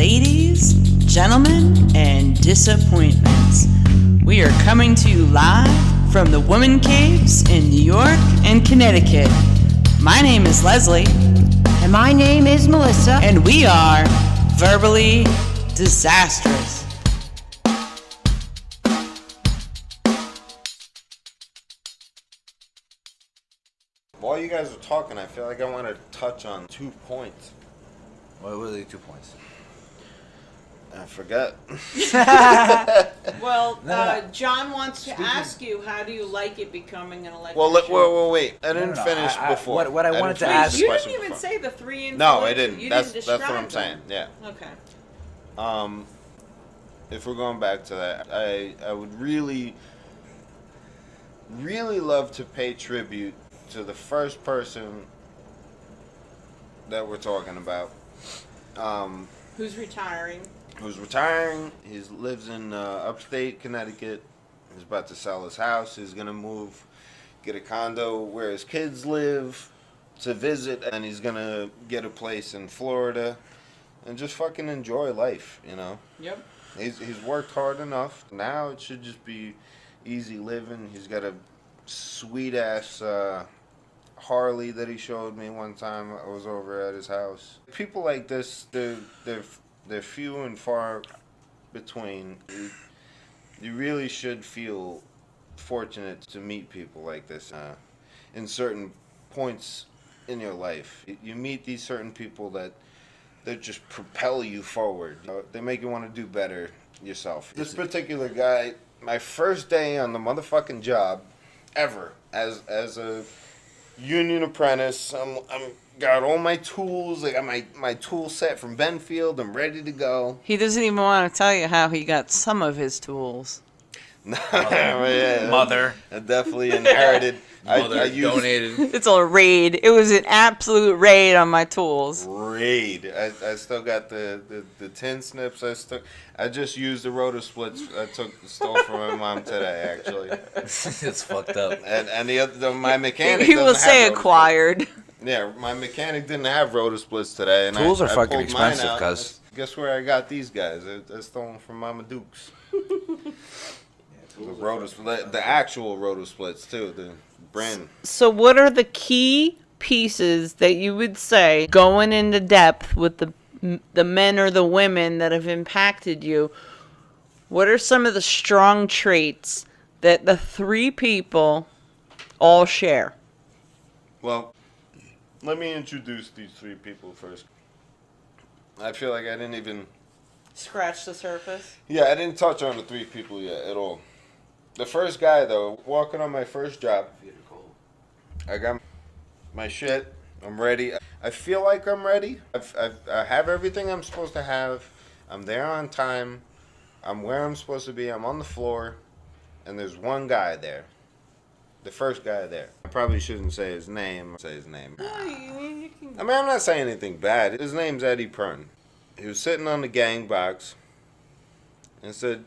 Ladies, gentlemen, and disappointments. We are coming to you live from the Woman Caves in New York and Connecticut. My name is Leslie. And my name is Melissa. And we are verbally disastrous. While you guys are talking, I feel like I want to touch on 2 points. What were the 2 points? I forget. Well, John wants to ask you, how do you like it becoming an electrician? Well, wait. I didn't finish before. What I wanted to Wait, ask... you didn't even say the 3 influences. No, I didn't. You That's didn't what I'm describe saying. them. Yeah. Okay. If we're going back to that, I would really love to pay tribute to the first person that we're talking about. Who's retiring? He lives in upstate Connecticut. He's about to sell his house. He's going to move, get a condo where his kids live to visit, and he's going to get a place in Florida and just fucking enjoy life, you know? Yep. He's worked hard enough. Now it should just be easy living. He's got a sweet-ass Harley that he showed me one time. I was over at his house. People like this, they're few and far between. You really should feel fortunate to meet people like this in certain points in your life. You meet these certain people that just propel you forward. They make you want to do better yourself. This particular guy, my first day on the motherfucking job ever as a union apprentice. I'm got all my tools. I got my tool set from Benfield. I'm ready to go. He doesn't even want to tell you how he got some of his tools. Mother. I definitely inherited. Mother donated. It's a raid. It was an absolute raid on my tools. Raid. I still got the tin snips. I just used the rotor splits I stole from my mom today, actually. It's fucked up. And my mechanic. He will doesn't say have rotor acquired. splits. Yeah, my mechanic didn't have rotor splits today. And Tools are I fucking pulled mine expensive, out. cuz. Guess where I got these guys? I stole them from Mama Duke's. The actual rotor splits too. The brand. So what are the key pieces that you would say, going into depth with the men or the women that have impacted you? What are some of the strong traits that the 3 people all share? Well, let me introduce these 3 people first. I feel like I didn't even... Scratch the surface? Yeah, I didn't touch on the 3 people yet at all. The first guy, though, walking on my first job, I got my shit. I'm ready. I feel like I'm ready. I have everything I'm supposed to have. I'm there on time. I'm where I'm supposed to be. I'm on the floor. And there's one guy there. The first guy there. I probably shouldn't say his name. Say his name. I mean, I'm not saying anything bad. His name's Eddie Pern. He was sitting on the gang box and said,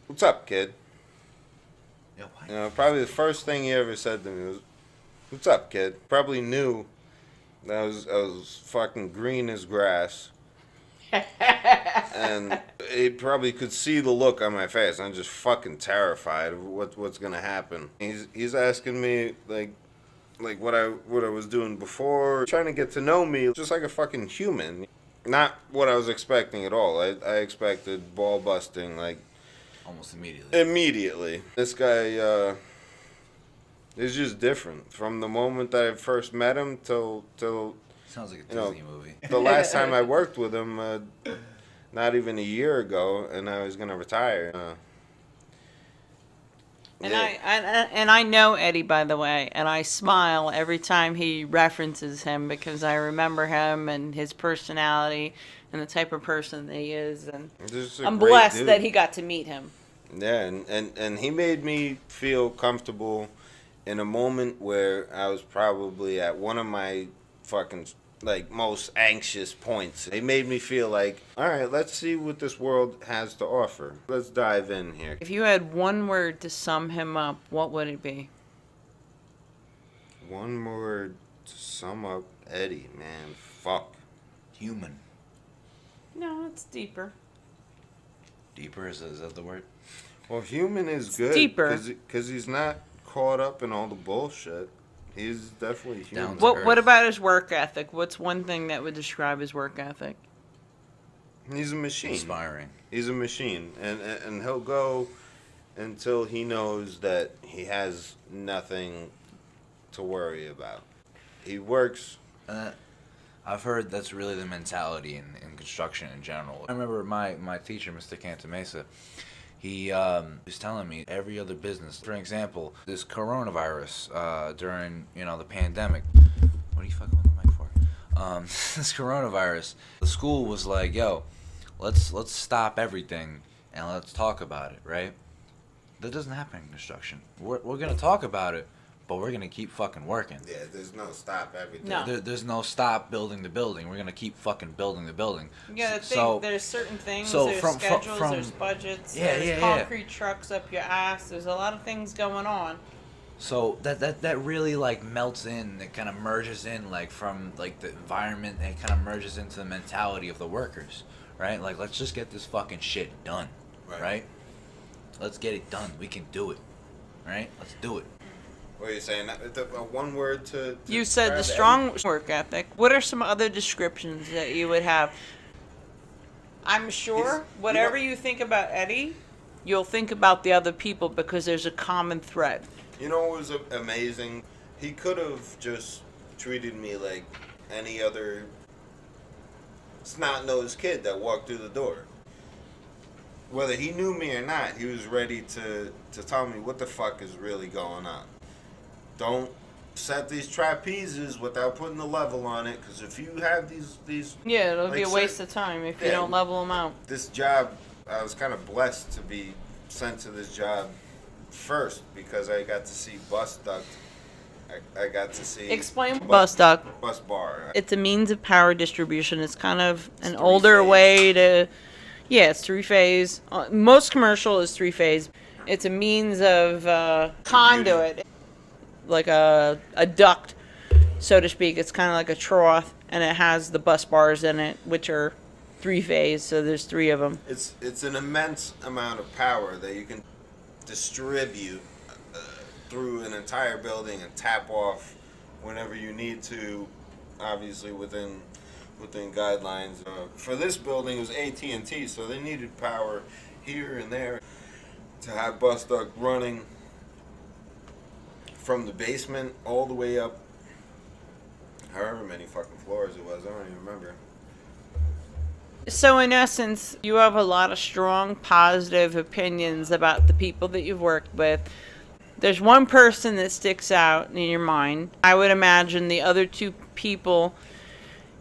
"What's up, kid?" You know, probably the first thing he ever said to me was, "What's up, kid?" Probably knew that I was fucking green as grass. And he probably could see the look on my face. I'm just fucking terrified of what's gonna happen. He's asking me like what I was doing before, trying to get to know me just like a fucking human. Not what I was expecting at all. I expected ball busting like almost immediately. Immediately. This guy is just different from the moment that I first met him till sounds like a Disney movie. The last time I worked with him, not even a year ago, and now he's gonna retire. And I know Eddie, by the way, and I smile every time he references him because I remember him and his personality and the type of person that he is, and I'm blessed that he got to meet him. Yeah, and he made me feel comfortable in a moment where I was probably at one of my fucking most anxious points. They made me feel like, all right, let's see what this world has to offer. Let's dive in here. If you had one word to sum him up, what would it be? One word to sum up Eddie, man. Fuck. Human. No, it's deeper. Deeper, is that the word? Well, human is good deeper. because he's not caught up in all the bullshit. He's definitely human. Down to What earth. about his work ethic? What's one thing that would describe his work ethic? He's a machine. Inspiring. He's a machine, and he'll go until he knows that he has nothing to worry about. He works. I've heard that's really the mentality in construction in general. I remember my teacher, Mr. Cantamesa, he was telling me every other business. For example, this coronavirus during the pandemic. What are you fucking with the mic for? This coronavirus. The school was like, "Yo, let's stop everything and let's talk about it." Right? That doesn't happen in construction. We're gonna talk about it, but we're gonna keep fucking working. Yeah, there's no stop everything. No. There's no stop building the building. We're gonna keep fucking building the building. You gotta think So- there's certain things, so there's from- schedules, from- there's budgets, Yeah, there's yeah, yeah. concrete trucks up your ass, there's a lot of things going on. So that really like melts in. It kind of merges in like from like the environment. And it kind of merges into the mentality of the workers, right? Like let's just get this fucking shit done, right? Let's get it done. We can do it, right? Let's do it. What are you saying? One word to You said the describe strong work ethic. What are some other descriptions that you would have? I'm sure whatever you think about Eddie, you'll think about the other people because there's a common thread. You know what was amazing? He could have just treated me like any other snot-nosed kid that walked through the door. Whether he knew me or not, he was ready to tell me what the fuck is really going on. Don't set these trapezes without putting the level on it, because if you have these Yeah, it'll be a Like, waste so- of time if you yeah. don't level them out. this job, I was kind of blessed to be sent to this job first because I got to see bus duct. I got to see Explain bus duct. bus bar. It's a means of power distribution. It's kind of an It's older three-phase. way to, yeah, it's three-phase. Most commercial is three-phase. It's a means of conduit, like a duct, so to speak. It's kind of like a trough, and it has the bus bars in it, which are three-phase, so there's three of them. It's an immense amount of power that you can distribute through an entire building and tap off whenever you need to, obviously within guidelines. For this building, it was AT&T, so they needed power here and there to have bus duct running from the basement all the way up, however many fucking floors it was. I don't even remember. So in essence, you have a lot of strong positive opinions about the people that you've worked with. There's one person that sticks out in your mind. I would imagine the other two people,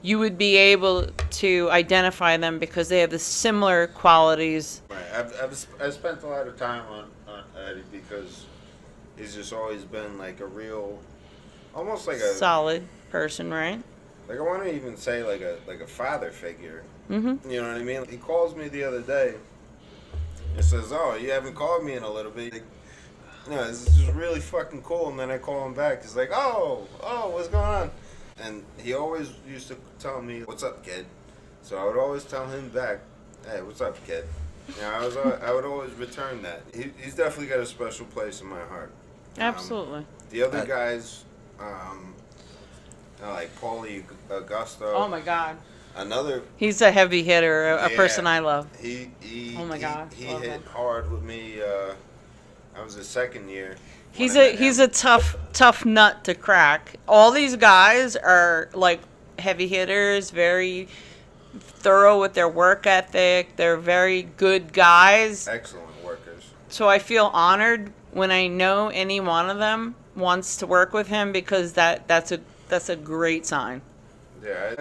you would be able to identify them because they have the similar qualities. Right. I've spent a lot of time on Eddie because he's just always been like a real, almost like a Solid person, right? like I want to even say like a father figure. Mm-hmm. You know what I mean? He calls me the other day and says, "Oh, you haven't called me in a little bit." Like, no, this is just really fucking cool. And then I call him back. He's like, "Oh, what's going on?" And he always used to tell me, "What's up, kid?" So I would always tell him back, "Hey, what's up, kid?" You know, I would always return that. He's definitely got a special place in my heart. Absolutely. The other guys, like Paulie Augusto. Oh my God. Another. He's a heavy hitter, a Yeah. person I love. He Oh my God, He love hit him. hard with me. I was his second year. He's when I a met he's him. a tough nut to crack. All these guys are like heavy hitters, very thorough with their work ethic. They're very good guys. Excellent workers. So I feel honored when I know any one of them wants to work with him because that's a great sign. Yeah,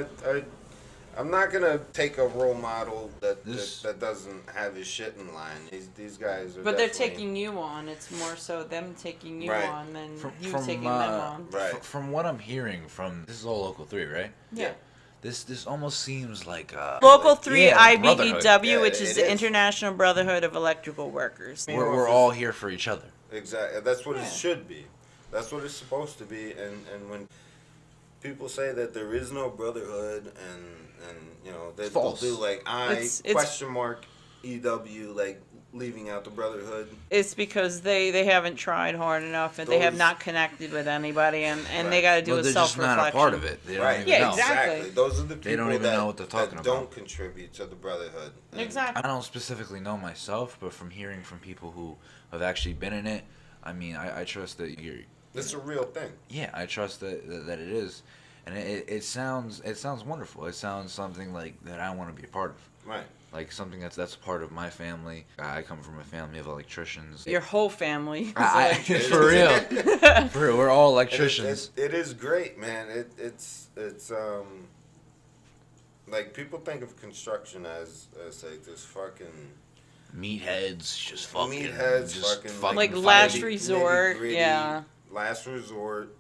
I'm not gonna take a role model that This- that doesn't have his shit in line. These guys are. But they're definitely- taking you on. It's more so them taking you Right. on than From- you from, taking them on. Right. From what I'm hearing from this is all Local 3, right? Yeah. This almost seems like Local 3 yeah, IBEW, Yeah, which is it the is. International Brotherhood of Electrical Workers. we're all here for each other. Exactly. That's what Yeah. it should be. That's what it's supposed to be. And when people say that there is no brotherhood, and that they'll false. do like It's- question mark EW, like leaving out the brotherhood. It's because they haven't tried hard enough and they have Those- not connected with anybody, and Right. they got to do Well, a they're just self-reflection. not a part of it. They don't Right. even Yeah, know. exactly. Those are the people They don't even that, know what they're talking that about. don't contribute to the brotherhood. And Exactly. I don't specifically know myself, but from hearing from people who have actually been in it, I mean, I trust that you're. It's a real thing. Yeah, I trust that it is, and it sounds wonderful. It sounds something like that I want to be a part of. Right. Like something that's part of my family. I come from a family of electricians. Your whole family. is For real, for real, we're all electricians. It is great, man. It's like people think of construction as like this fucking Meatheads, just fucking. meatheads, just fucking Like nitty- last nitty-gritty, resort, yeah. last resort.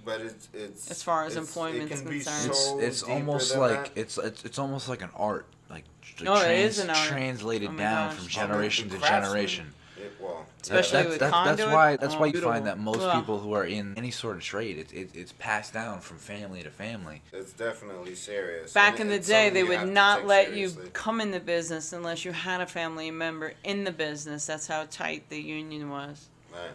But it's As far as it's- employment's it can be concerned. so It's deeper almost than like that. it's almost like an art, like Oh, it is an art. translated Oh my down gosh. from The generation to craftsman, generation. Well, Especially with that's conduit. why that's Oh, why you beautiful. find that most Ugh. people who are in any sort of trade, it's passed down from family to family. it's definitely serious. Back And in the it's day, something they you would have to not take let you seriously. come in the business unless you had a family member in the business. That's how tight the union was. Right.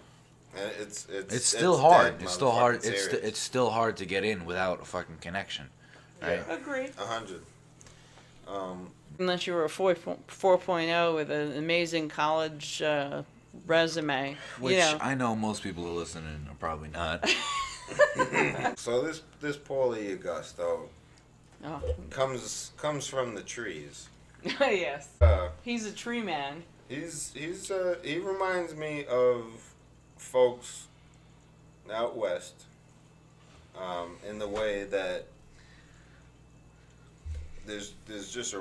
And It's still hard. dead It's still hard. motherfucking serious. It's still hard to get in without a fucking connection, right? Yeah. Agreed. 100. Unless you were a 4.0 with an amazing college resume. Which you know. I know most people who are listening are probably not. So this Paulie Augusto Oh. comes from the trees. Yes. Uh, He's a tree man. he reminds me of folks out west, in the way that there's just a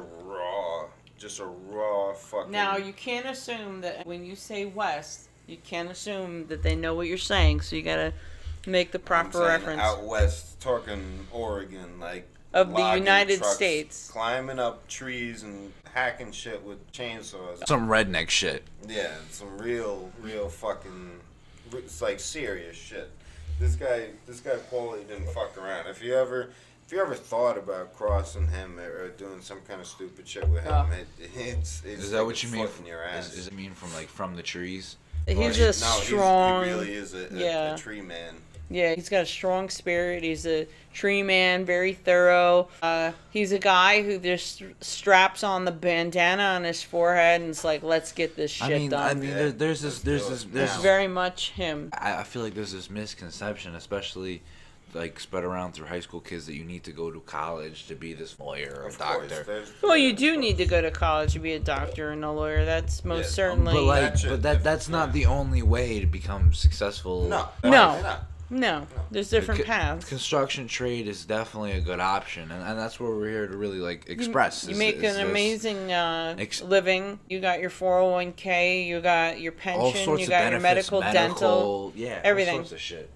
raw fucking. Now, you can't assume that when you say West, you can't assume that they know what you're saying, so you gotta make the I'm proper saying reference. out west, talking Oregon, like Of the logging United trucks, States. climbing up trees and hacking shit with chainsaws. Some redneck shit. Yeah, some real fucking, it's like serious shit. This guy Paulie didn't fuck around. If you ever thought about crossing him or doing some kind of stupid shit with him, Oh. it's Is like that what a you mean? foot in your ass. Is it mean from like from the trees? He's Well, a strong. he really is a yeah. tree man. Yeah, he's got a strong spirit. He's a tree man, very thorough. He's a guy who just straps on the bandana on his forehead and is like, "Let's get this shit done." Yeah, there's let's this do it It's now. very much him. I feel like there's this misconception, especially like spread around through high school kids, that you need to go to college to be this lawyer or Of doctor. course, Well, you do need to go to college to be a doctor and a lawyer. That's most Yeah, certainly. But like, That shit but different, that's not yeah. the only way to become successful. No, No. definitely not. No, there's different The paths. Construction trade is definitely a good option, and that's what we're here to really like express. You is- make is an this- amazing Ex- living. You got your 401k. You got your all pension. sorts You of got your benefits, medical, dental, yeah, everything. all sorts of shit.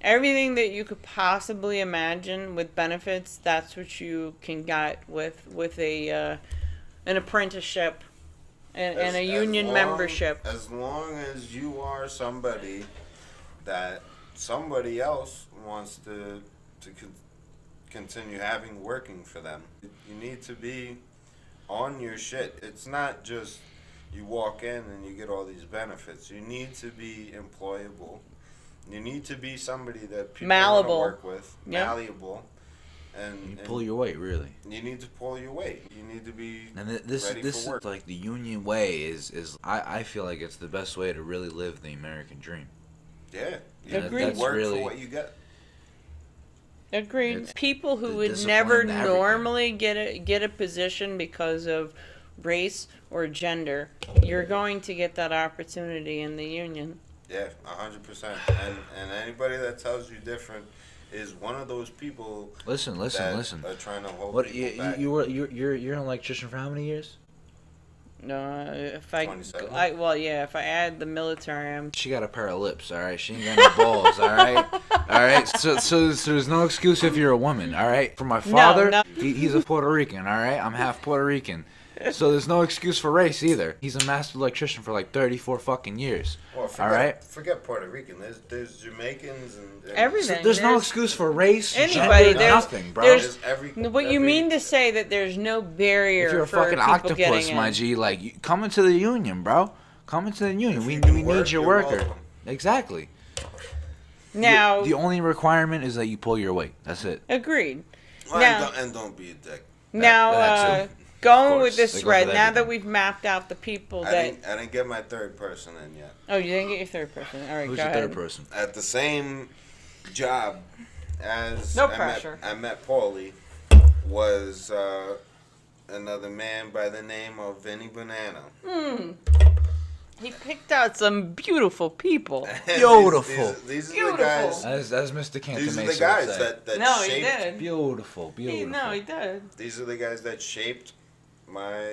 everything that you could possibly imagine with benefits. That's what you can get with a an apprenticeship and a union membership. As long as you are somebody that somebody else wants to continue having working for them, you need to be on your shit. It's not just you walk in and you get all these benefits. You need to be employable. You need to be somebody that people want to Malleable. work with, Yeah. malleable, You and pull your weight, really. you need to pull your weight. You need to be And this ready this for work. is like the union way is I feel like it's the best way to really live the American dream. Yeah, Yeah, Agreed. you that's work really for what you get. Agreed. It's People who the would discipline never to everything. normally get a position because of race or gender, you're going to get that opportunity in the union. Yeah, 100%. And anybody that tells you different is one of those people Listen, that listen. are trying to hold What people back. you're an electrician for how many years? No, if 27. well, yeah, if I add the military, I'm She got a pair of lips, all right. She ain't got no balls, all right. All right, so there's no excuse if you're a woman. All right, for my father, no. he's a Puerto Rican. All right, I'm half Puerto Rican, so there's no excuse for race either. He's a master electrician for like 34 fucking years. Well, all right, forget Puerto Rican. There's Jamaicans and Everything. so there's no excuse for race, Anybody, gender, there's- nothing, bro. there's- every. What you mean to say that there's no barrier If you're a for fucking people octopus, getting my in? G, like come into the union, bro. Come into the union. If We you can need work, your you're worker. welcome. Exactly. Now, The only requirement is that you pull your weight. That's it. agreed. Well, Now- and don't be a dick. Now, that's it. going Of with course, this that goes thread, with now that everything. we've mapped out the people I that... didn't get my third person in yet. Oh, you didn't get your third person. All right, Who's go your ahead. third person? At the same job as No pressure. I met Paulie was another man by the name of Vinny Banana. He picked out some beautiful people. Beautiful. These are Beautiful. the guys. As Mr. Cantamesa These are the would guys say. that No, he shaped. did. Beautiful, He, beautiful. no, he did. These are the guys that shaped my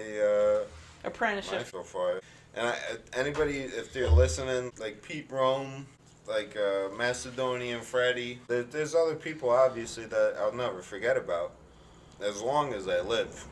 Apprenticeship. so far. And anybody, if they're listening, like Pete Rome, like Macedonian Freddie, there's other people obviously that I'll never forget about, as long as I live.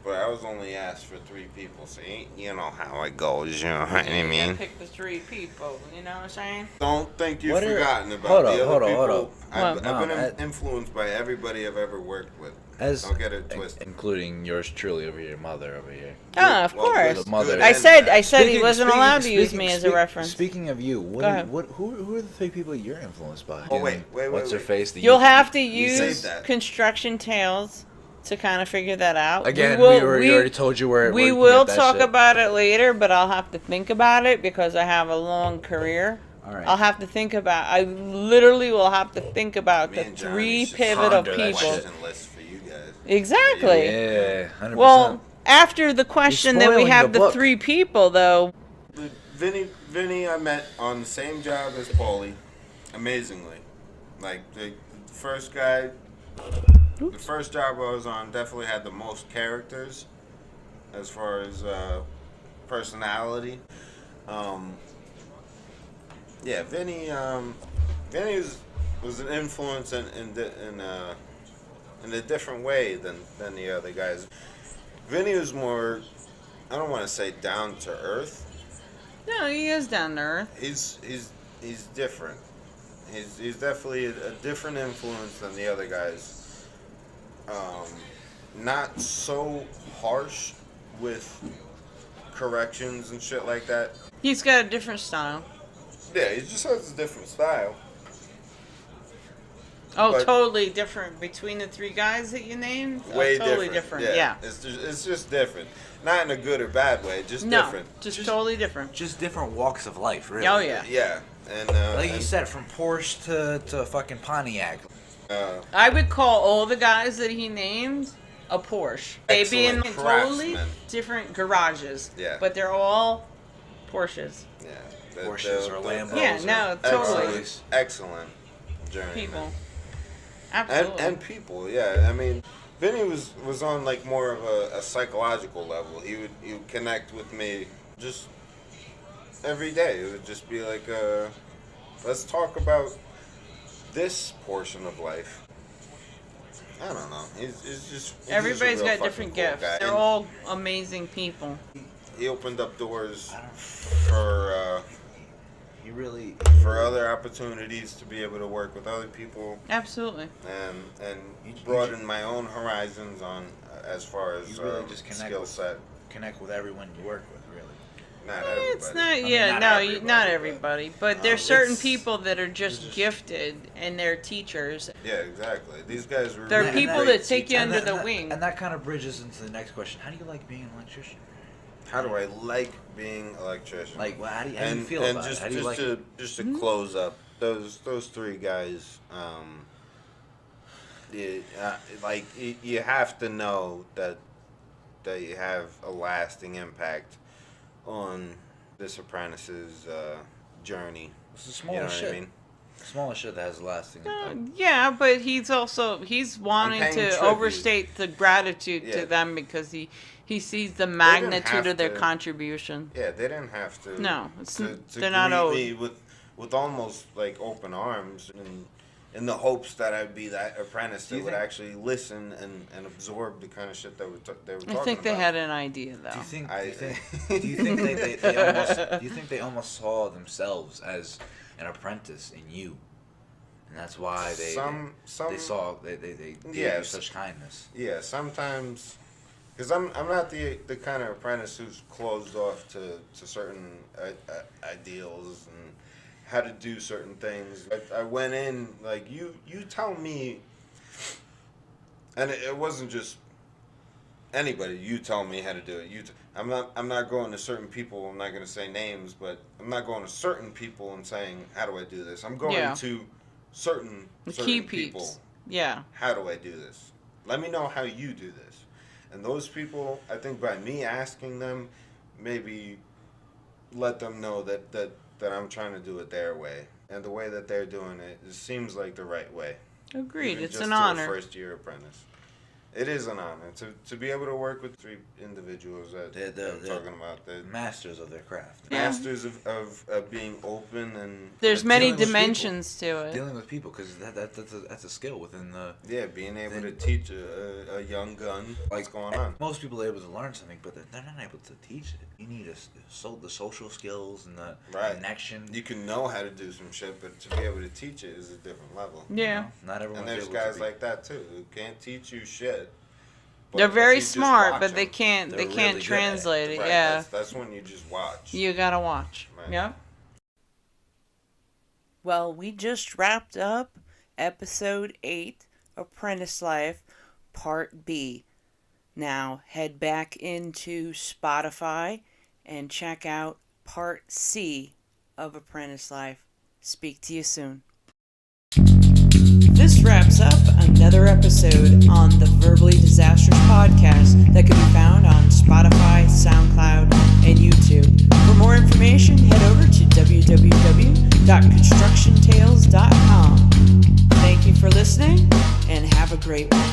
But I was only asked for 3 people, so you know how it goes, you know what I You mean? pick the 3 people, you know what I'm saying? Don't think you've What are- forgotten about hold the up, other hold up, people. hold up. I've Mom, been influenced by everybody I've ever worked with. As Don't get it twisted. including yours truly over here, mother over here. Ah, of Well, course. good- Mother. good I and said bad. he wasn't allowed to use me as a reference. Speaking of you, Go ahead. who are the 3 people you're influenced by? Oh, wait, What's her wait. face? The You'll you- have to you use saved that. construction tales to kind of figure that out. Again, we already told you where. we where you can will get that talk shit. about it later, but I'll have to think about it because I have a long career. All right. I'll have to think about. I literally will have to think about Me the and Johnny 3 should pivotal ponder that people. shit. Question list for you guys. Exactly. Yeah, 100%. Well, after the question that we spoiling have the the book. 3 people though. Vinny, I met on the same job as Paulie, amazingly. Like the first guy, the first job I was on definitely had the most characters, as far as personality. Yeah, Vinny was an influence in a different way than the other guys. Vinny was more, I don't want to say down to earth. No, he is down to earth. He's different. He's definitely a different influence than the other guys. Not so harsh with corrections and shit like that. He's got a different style. Yeah, he just has a different style. Oh, But- totally different between the 3 guys that you named. Way totally different. Yeah. It's just different. Not in a good or bad way, just No, different. just totally different. just different walks of life, really. Oh yeah. Yeah, and Like you and, said, from Porsche to fucking Pontiac. I would call all the guys that he named a Porsche. They be in Excellent totally craftsmen. different garages. Yeah. But they're all Porsches. yeah, Porsches or Lambos. Yeah, no, totally. excellent journey. People. And Absolutely. people, yeah. I mean, Vinny was on like more of a psychological level. He would connect with me just every day. It would just be like, let's talk about this portion of life. I don't know. He's Everybody's a real got fucking different cool gifts. guy. They're And all amazing people. he opened up doors for He really. other opportunities to be able to work with other people Absolutely. and broaden my own horizons on as far as You really just connect skill with- set. Connect with everyone you work with, really. Not everybody. It's not, mean, yeah, not no, everybody, not but- everybody. But there's certain it's- people that are just gifted and they're teachers. Yeah, exactly. These guys were. There are really people great that take you teachers. under the wing. And that kind of bridges into the next question. How do you like being an electrician? How do I like being an electrician? Like, well, how do you feel and about just, it? How do you just like to just to close up those 3 guys. Like you have to know that you have a lasting impact on this apprentice's journey. It's the You smallest know what shit. I mean? Smallest shit that has lasting impact. Yeah, but he's wanting paying to tribute. overstate the gratitude Yeah. to them because he sees the magnitude have of their to- contribution. Yeah, they didn't have to. No, to they're not greet owed. me with almost like open arms, and in the hopes that I'd be that apprentice that would actually listen and absorb the kind of shit that they were talking about. I think they had an idea, though. Do you think they almost saw themselves as an apprentice in you, and that's why they gave you such kindness? Yeah, sometimes, because I'm not the kind of apprentice who's closed off to certain ideals and how to do certain things. I went in like you tell me, and it wasn't just anybody. You tell me how to do it. I'm not going to certain people. I'm not going to say names, but I'm not going to certain people and saying, how do I do this? I'm going to certain key people. peeps. Yeah. How do I do this? Let me know how you do this. And those people, I think by me asking them, maybe let them know that I'm trying to do it their way. And the way that they're doing it seems like the right way. Agreed. Even It's just an to honor. a first-year apprentice. It is an honor to be able to work with 3 individuals that I'm talking about. The Masters of their craft. masters of being open and There's many dealing with dimensions to it. Dealing with people, because that's a skill within the. yeah, being able to teach a young gun what's going on. Most people are able to learn something, but they're not able to teach it. You need the social skills and the connection. You can know how to do some shit, but to be able to teach it is a different level. Yeah. Not everyone. And there's guys like that too who can't teach you shit. But They're if very you just smart, watch but they them, can't They're really good at translate it. right, Yeah. That's when you just watch. You gotta watch. Right. Yep. Well, we just wrapped up episode 8, Apprentice Life, Part B. Now head back into Spotify and check out Part C of Apprentice Life. Speak to you soon. This wraps up another episode on the Verbally Disastrous podcast that can be found on Spotify, SoundCloud, and YouTube. For more information, head over to www.constructiontales.com. Thank you for listening, and have a great one.